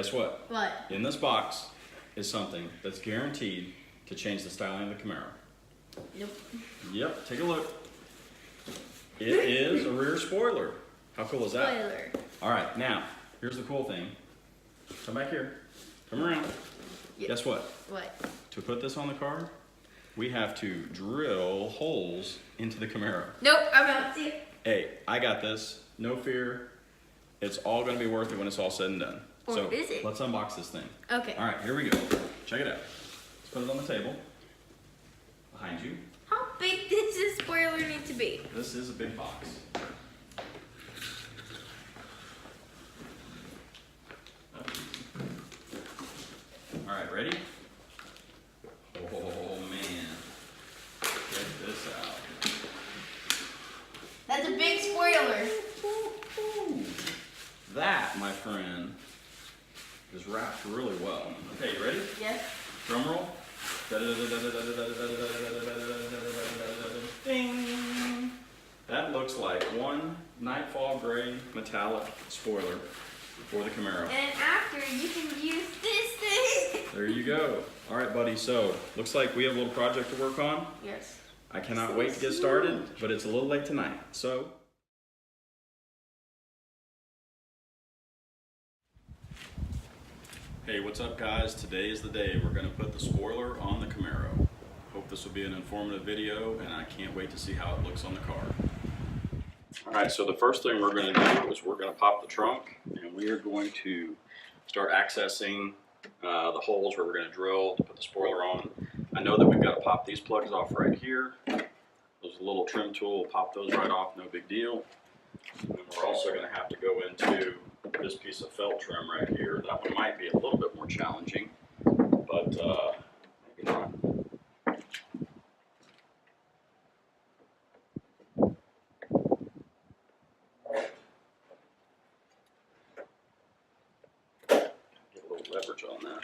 guess what? What? In this box is something that's guaranteed to change the styling of the Camaro. Nope. Yep, take a look. It is a rear spoiler. How cool is that? Spoiler. All right, now, here's the cool thing. Come back here. Come around. Yep. Guess what? What? To put this on the car, we have to drill holes into the Camaro. Nope, I'm out. See you. Hey, I got this. No fear. It's all going to be worth it when it's all said and done. Or So is it? let's unbox this thing. Okay. All right, here we go. Check it out. Let's put it on the table. Behind you. How big does this spoiler need to be? This is a big box. All right, ready? Oh man, check this out. That's a big spoiler. That, my friend, is wrapped really well. Okay, you ready? Yes. Drum roll. Ding. That looks like one Nightfall gray metallic spoiler for the Camaro. And after, you can use this thing. There you go. All right, buddy. So, looks like we have a little project to work on. Yes. I cannot wait to get started, but it's a little late tonight. So, hey, what's up, guys? Today is the day we're going to put the spoiler on the Camaro. Hope this will be an informative video, and I can't wait to see how it looks on the car. All right, so the first thing we're going to do is we're going to pop the trunk, and we are going to start accessing the holes where we're going to drill to put the spoiler on. I know that we've got to pop these plugs off right here. There's a little trim tool, we'll pop those right off, no big deal. And we're also going to have to go into this piece of felt trim right here. That one might be a little bit more challenging, but maybe not. Get a little leverage on that.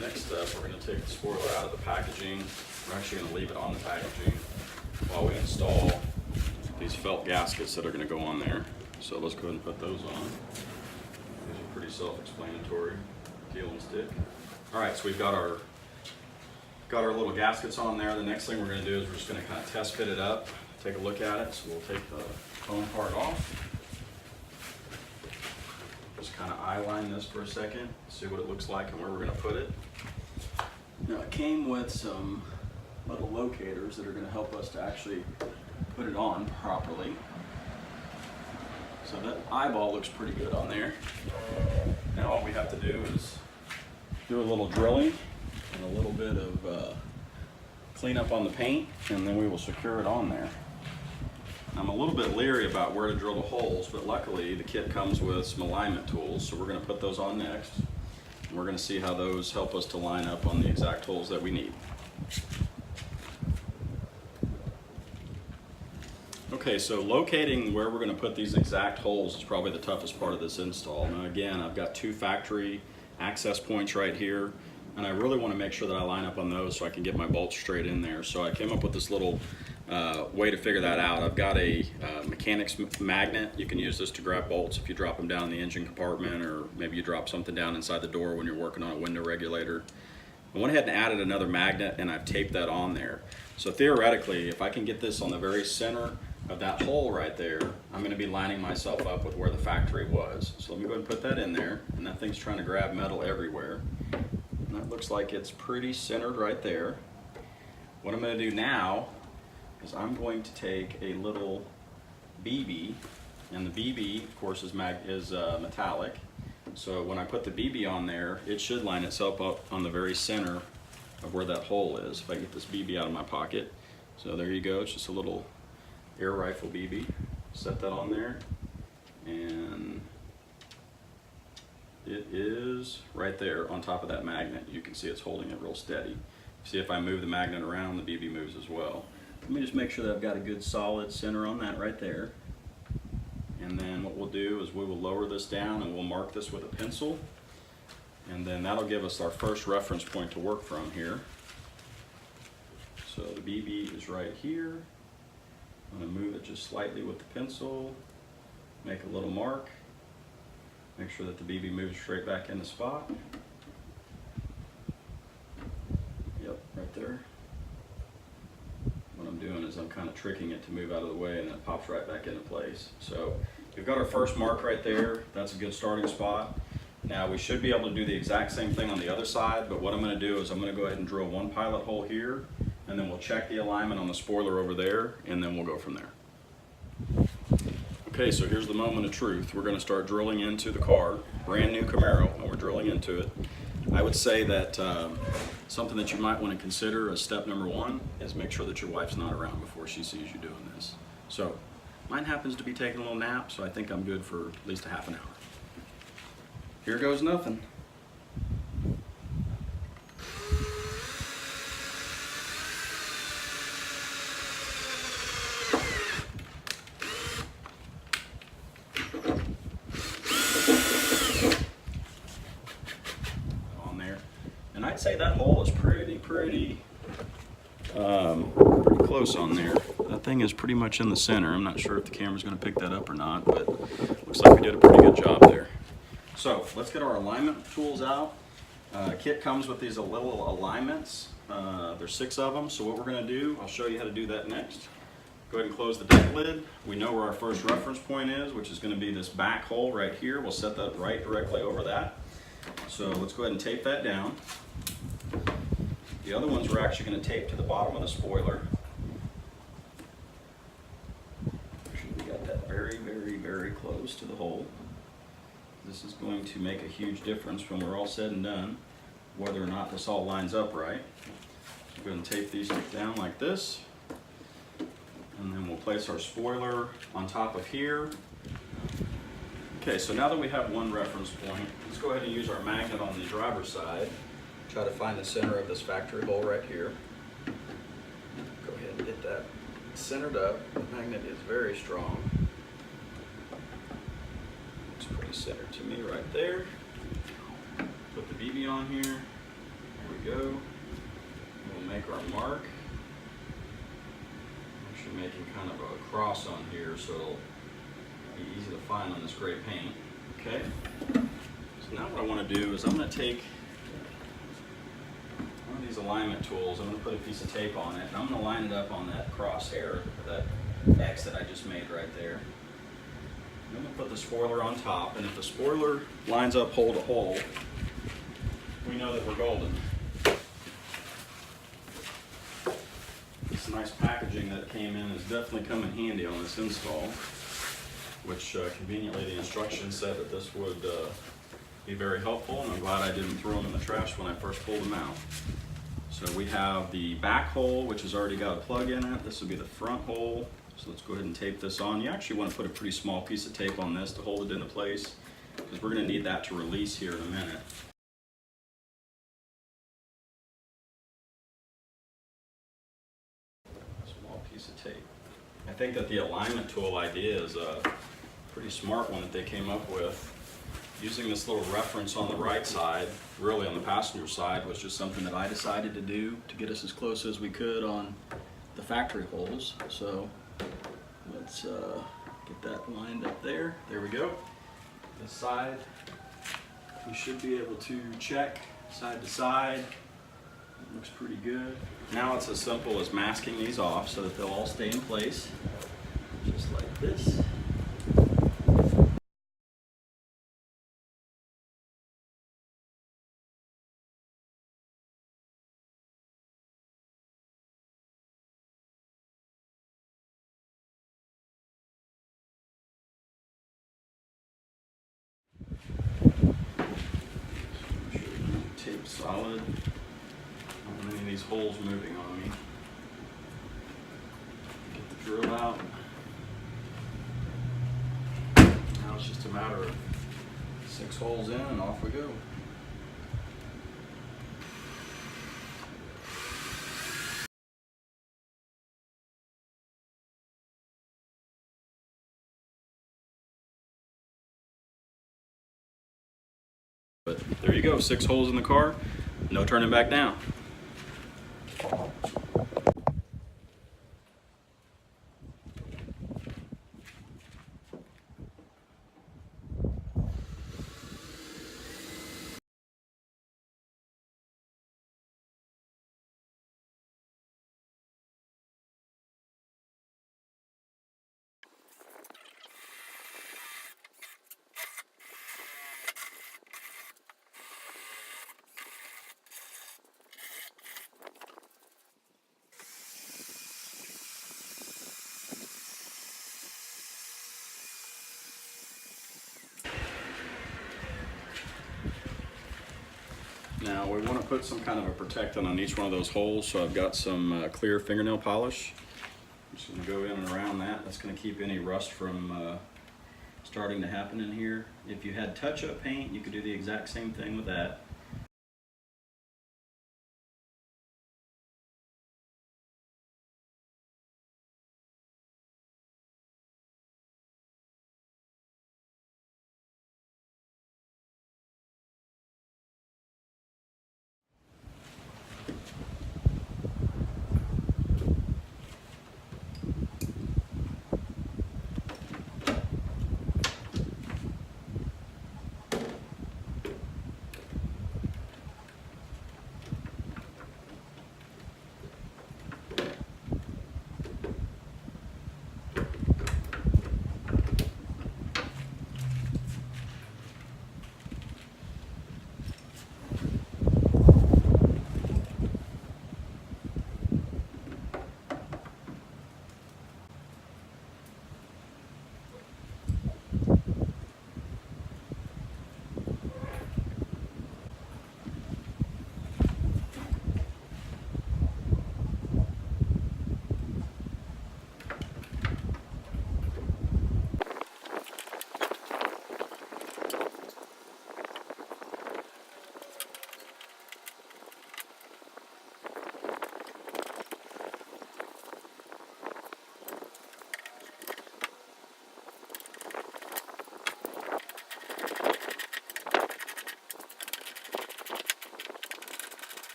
Next up, we're going to take the spoiler out of the packaging. We're actually going to leave it on the packaging while we install these felt gaskets that are going to go on there. So let's go ahead and put those on. These are pretty self-explanatory. Peel and stick. All right, so we've got our little gaskets on there. The next thing we're going to do is we're just going to kind of test fit it up, take a look at it. So we'll take the foam part off. Just kind of eyeline this for a second, see what it looks like and where we're going to put it. Now it came with some little locators that are going to help us to actually put it on properly. So that eyeball looks pretty good on there. Now all we have to do is do a little drilling and a little bit of cleanup on the paint, and then we will secure it on there. I'm a little bit leery about where to drill the holes, but luckily the kit comes with some alignment tools, so we're going to put those on next. And we're going to see how those help us to line up on the exact holes that we need. Okay, so locating where we're going to put these exact holes is probably the toughest part of this install. Now again, I've got two factory access points right here, and I really want to make sure that I line up on those so I can get my bolts straight in there. So I came up with this little way to figure that out. I've got a mechanics magnet. You can use this to grab bolts if you drop them down in the engine compartment, or maybe you drop something down inside the door when you're working on a window regulator. I went ahead and added another magnet, and I've taped that on there. So theoretically, if I can get this on the very center of that hole right there, I'm going to be lining myself up with where the factory was. So let me go ahead and put that in there, and that thing's trying to grab metal everywhere. And that looks like it's pretty centered right there. What I'm going to do now is I'm going to take a little BB, and the BB, of course, is metallic. So when I put the BB on there, it should line itself up on the very center of where that hole is. If I get this BB out of my pocket. So there you go, it's just a little air rifle BB. Set that on there, and it is right there on top of that magnet. You can see it's holding it real steady. See, if I move the magnet around, the BB moves as well. Let me just make sure that I've got a good solid center on that right there. And then what we'll do is we will lower this down and we'll mark this with a pencil. And then that'll give us our first reference point to work from here. So the BB is right here. I'm going to move it just slightly with the pencil, make a little mark, make sure that the BB moves straight back in the spot. Yep, right there. What I'm doing is I'm kind of tricking it to move out of the way, and then it pops right back into place. So we've got our first mark right there. That's a good starting spot. Now we should be able to do the exact same thing on the other side, but what I'm going to do is I'm going to go ahead and drill one pilot hole here, and then we'll check the alignment on the spoiler over there, and then we'll go from there. Okay, so here's the moment of truth. We're going to start drilling into the car, brand new Camaro, and we're drilling into it. I would say that something that you might want to consider as step number one is make sure that your wife's not around before she sees you doing this. So mine happens to be taking a little nap, so I think I'm good for at least a half an hour. Here goes nothing. On there. And I'd say that hole is pretty close on there. That thing is pretty much in the center. I'm not sure if the camera's going to pick that up or not, but looks like we did a pretty good job there. So let's get our alignment tools out. Kit comes with these little alignments. There's 6 of them. So what we're going to do, I'll show you how to do that next. Go ahead and close the deck lid. We know where our first reference point is, which is going to be this back hole right here. We'll set that right directly over that. So let's go ahead and tape that down. The other ones we're actually going to tape to the bottom of the spoiler. Make sure we got that very close to the hole. This is going to make a huge difference when we're all said and done, whether or not this all lines up right. Go ahead and tape these down like this. And then we'll place our spoiler on top of here. Okay, so now that we have one reference point, let's go ahead and use our magnet on the driver's side. Try to find the center of this factory hole right here. Go ahead and get that centered up. The magnet is very strong. Looks pretty centered to me right there. Put the BB on here. There we go. We'll make our mark. Actually making kind of a cross on here so it'll be easy to find on this gray paint. Okay. So now what I want to do is I'm going to take one of these alignment tools. I'm going to put a piece of tape on it, and I'm going to line it up on that crosshair, that X that I just made right there. I'm going to put the spoiler on top, and if the spoiler lines up hole to hole, we know that we're golden. This nice packaging that came in has definitely come in handy on this install, which conveniently the instructions said that this would be very helpful, and I'm glad I didn't throw them in the trash when I first pulled them out. So we have the back hole, which has already got a plug in it. This will be the front hole. So let's go ahead and tape this on. You actually want to put a pretty small piece of tape on this to hold it into place, because we're going to need that to release here in a minute. Small piece of tape. I think that the alignment tool idea is a pretty smart one that they came up with. Using this little reference on the right side, really on the passenger side, was just something that I decided to do to get us as close as we could on the factory holes. So let's get that lined up there. There we go. This side, we should be able to check side to side. It looks pretty good. Now it's as simple as masking these off so that they'll all stay in place, just like this. Tape solid. I don't want any of these holes moving on me. Get the drill out. Now it's just a matter of 6 holes in and off we go. But there you go, 6 holes in the car, no turning back down. Now we want to put some kind of a protectant on each one of those holes, so I've got some clear fingernail polish. I'm just going to go in and around that. That's going to keep any rust from starting to happen in here. If you had touch-up paint, you could do the exact same thing with that.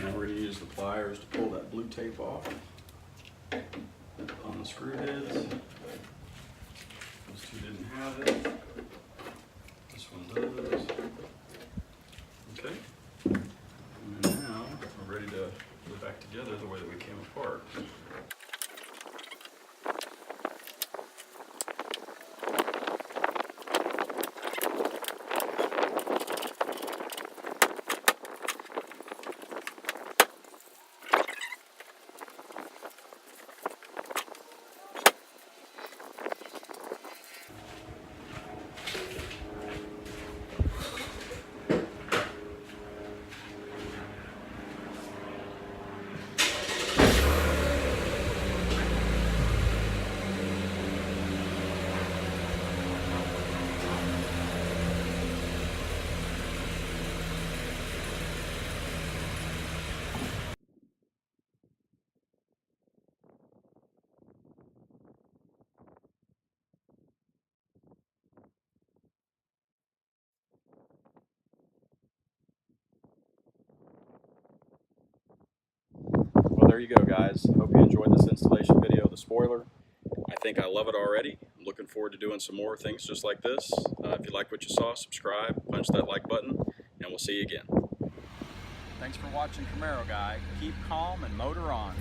Now we're going to use the pliers to pull that blue tape off on the screw heads. Those two didn't have it. This one does. Okay. And now we're ready to put it back together the way that we came apart. Well, there you go, guys. Hope you enjoyed this installation video of the spoiler. I think I love it already. I'm looking forward to doing some more things just like this. If you like what you saw, subscribe, punch that like button, and we'll see you again. Thanks for watching Camaro Guy. Keep calm and motor on.